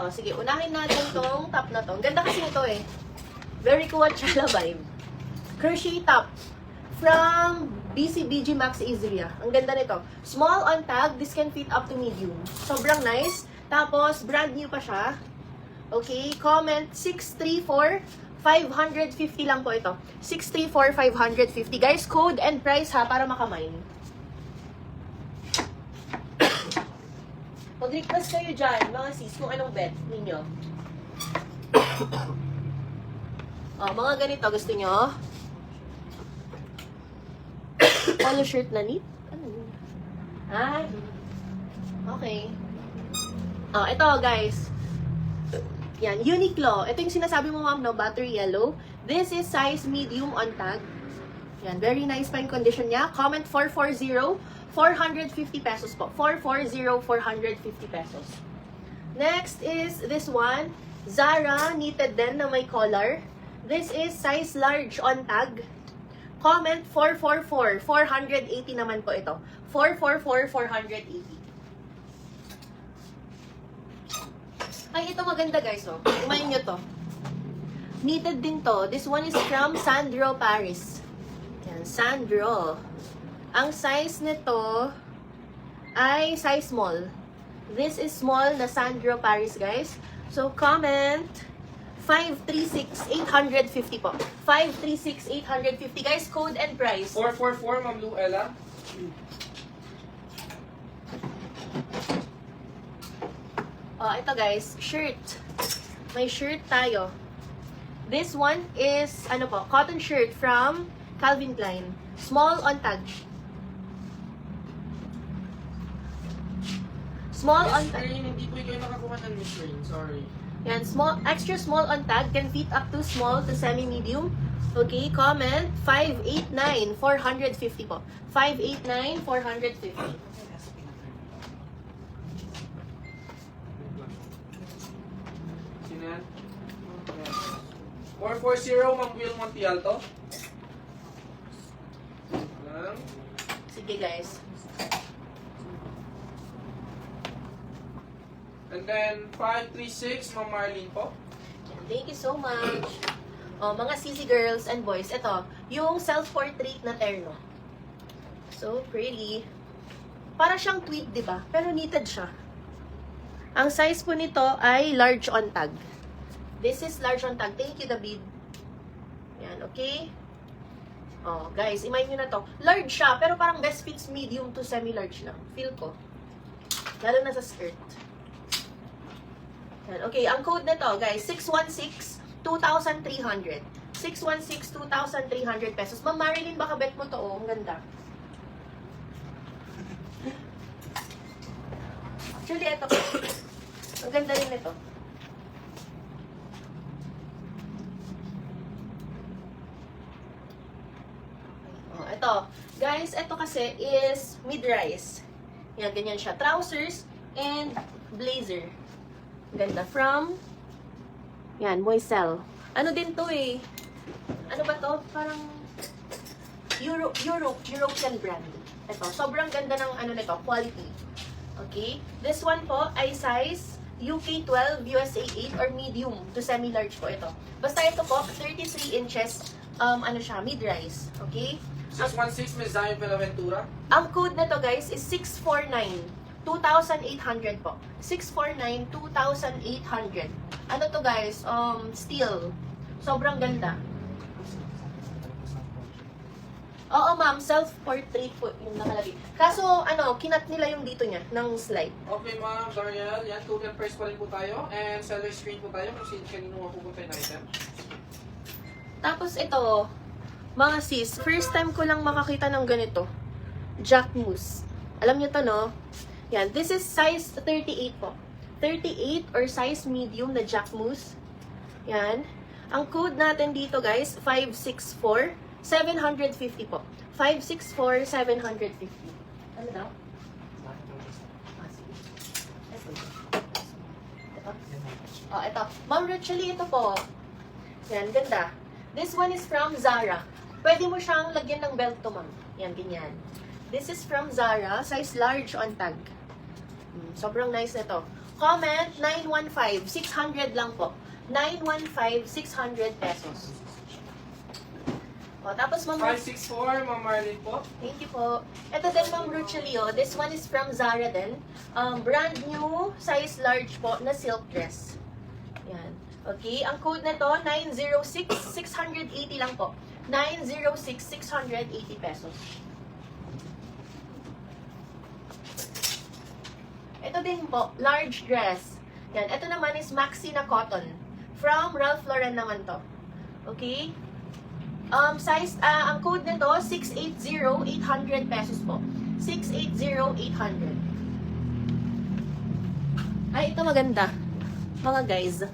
Sige, unahin natin tong top na to. Ang ganda kasi nito eh. Very Coachella vibe. Crochet top. From BCBG Max Easeria. Ang ganda nito. Small on tag. This can fit up to medium. Sobrang nice. Tapos, brand new pa siya. Okay, comment 634 550 lang po ito. 634 550. Guys, code and price ha, para makamine. Mag-request kayo dyan, mga sis, kung anong bet ninyo. Mga ganito, gusto nyo? Polo shirt na knit? Ano yun? Ay. Okay. Ito guys. Yan, Uniqlo. Ito yung sinasabi mo, ma'am, no? Buttery yellow. This is size medium on tag. Yan, very nice pa yung condition niya. Comment 440. 450 pesos po. 440, 450 pesos. Next is this one. Zara, knitted din na may collar. This is size large on tag. Comment 444. 480 naman po ito. 444, 480. Ay, ito maganda guys, oh. Imayin nyo to. Knitted din to. This one is from Sandro Paris. Yan, Sandro. Ang size nito ay size small. This is small na Sandro Paris, guys. So, comment 536-850 po. 536-850. Guys, code and price. 444, Ma'am Luella. Ito guys, shirt. May shirt tayo. This one is, cotton shirt from Calvin Klein. Small on tag. Small on tag. Hindi po kayo nakakuha ng Miss Rain, sorry. Yan, extra small on tag, can fit up to small to semi-medium. Okay, comment 589, 450 po. 589, 450. Sino yan? 440, Ma'am Will Montialto. Sige guys. And then 536, Ma'am Marlene po. Thank you so much. Mga sissy girls and boys, ito, yung self-portrait na terno. So pretty. Para siyang tweed, di ba? Pero knitted siya. Ang size po nito ay large on tag. This is large on tag. Thank you, David. Yan, okay? Guys, imagine nyo na to. Large siya, pero parang best fits medium to semi-large lang. Feel ko. Lalo na sa skirt. Yan, okay, ang code na to, guys, 616-2,300. 616-2,300 pesos. Ma'am Marilyn, baka bet mo to, oh. Ang ganda. Actually, ito. Ang ganda rin ito. Ito. Guys, ito kasi is mid-rise. Yan, ganyan siya. Trousers and blazer. Ganda. From, yan, Moiselle. Ano din to eh? Ano ba to? Parang European brand. Ito. Sobrang ganda ng ano nito, quality. Okay? This one po ay size UK 12, USA 8, or medium to semi-large po ito. Basta ito po, 33 inches, ano siya, mid-rise. Okay? 616, Ms. Zion Benaventura. Ang code na to guys is 649. 2,800 po. 649, 2,800. Ano to guys? Steel. Sobrang ganda. Oo ma'am, self-portrait po yung nakalagay. Kaso, kinat nila yung dito niya, ng slide. Okay ma'am, Dariel. Yan, total price pa rin po tayo. And seller screen po tayo kung kanino mapupunta yung item. Tapos ito, mga sis, first time ko lang makakita ng ganito. Jacquemus. Alam niyo to, no? Yan, this is size 38 po. 38 or size medium na Jacquemus. Yan. Ang code natin dito, guys, 564 750 po. 564 750. Ano daw? Ito. Ito. Ma'am, actually, ito po. Yan, ganda. This one is from Zara. Pwede mo siyang lagyan ng belt to, ma'am. Yan, ganyan. This is from Zara, size large on tag. Sobrang nice na to. Comment, 915, 600 lang po. 915, 600 pesos. O, tapos ma'am, 564, Ma'am Marlene po. thank you po. Ito din, Ma'am Ruchelio. This one is from Zara din. Brand new, size large po, na silk dress. Yan. Okay, ang code na to, 906, 680 lang po. 906, 680 pesos. Ito din po, large dress. Yan, ito naman is maxi na cotton. From Ralph Lauren naman to. Okay? Ang code nito, 680, 800 pesos po. 680, 800. Ay, ito maganda. Mga guys.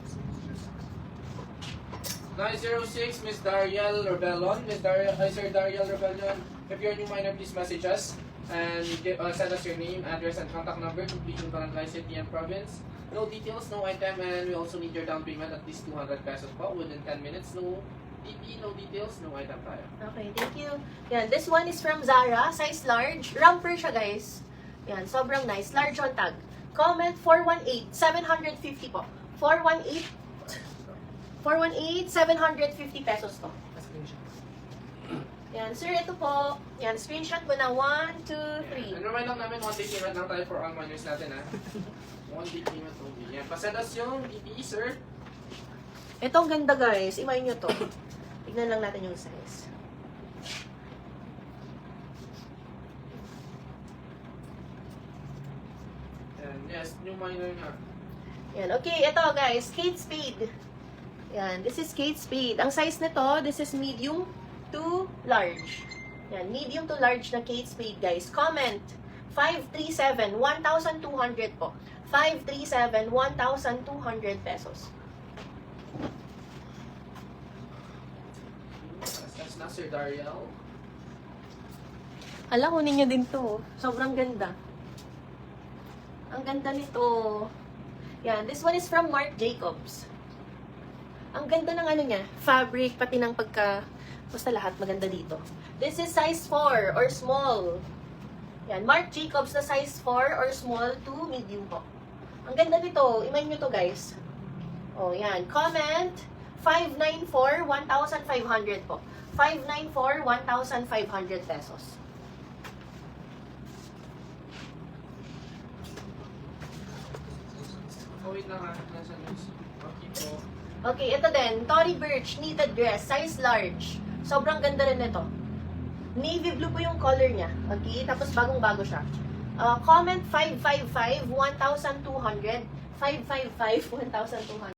906, Miss Dariel Rebellon. Sir Dariel Rebellon, if you're a new miner, please message us and send us your name, address, and contact number to please Barangay City and Province. No details, no item, and we also need your down payment at least 200 pesos po within 10 minutes. No DP, no details, no item tayo. Okay, thank you. Yan, this one is from Zara, size large. Romper siya, guys. Yan, sobrang nice. Large on tag. Comment 418, 750 po. 418, 750 pesos to. Yan, sir, ito po. Yan, screenshot mo na 1, 2, 3. And remind lang namin, 1 day payment lang tayo for all miners natin, ha? 1 day payment only. Yan, pasend us yung DP, sir. Ito ang ganda, guys. Imayin nyo to. Tignan lang natin yung size. And yes, new miner nga. Yan, okay. Ito, guys. Kate Spade. Yan, this is Kate Spade. Ang size nito, this is medium to large. Yan, medium to large na Kate Spade, guys. Comment, 537, 1,200 po. 537, 1,200 pesos. That's na, Sir Dariel. Hala, kunin nyo din to. Sobrang ganda. Ang ganda nito. Yan, this one is from Marc Jacobs. Ang ganda ng ano niya, fabric, pati ng basta lahat maganda dito. This is size 4 or small. Yan, Marc Jacobs na size 4 or small to medium po. Ang ganda nito, imayin nyo to, guys. Oh, yan. Comment, 594, 1,500 po. 594, 1,500 pesos. Oh, wait lang ha. Nasa news. Okay po. Okay, ito din. Tory Burch, knitted dress, size large. Sobrang ganda rin nito. Navy blue po yung color niya. Okay, tapos bagong-bago siya. Comment 555, 1,200. 555, 1,200.